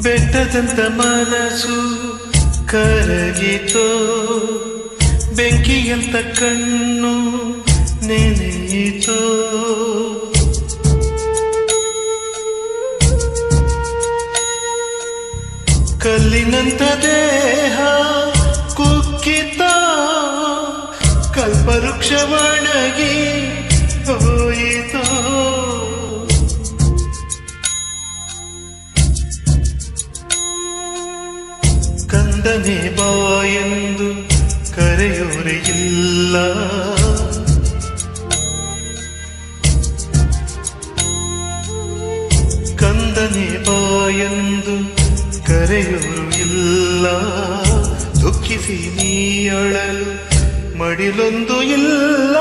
ಬೆಟ್ಟದಂತ ಮನಸ್ಸು ಕರಗಿತೋ, ಬೆಂಕಿಯಂತ ಕಣ್ಣು ನೆನೆಯಿತೋ. ಕಲ್ಲಿನಂತ ದೇಹ ಕುಕ್ಕಿತ, ಕಲ್ಪವೃಕ್ಷ ಒಣಗಿ ಹೋಯಿತೋ. ಕಂದನೆ ಬಾಯೆಂದು ಕರೆಯೋರೆ ಇಲ್ಲ, ಕಂದನೆ ಬಾಯೆಂದು ಕರೆಯೋರು ಇಲ್ಲ. ದುಃಖಿಸಿ ನೀ ಅಳಲು ಮಡಿಲೊಂದು ಇಲ್ಲ.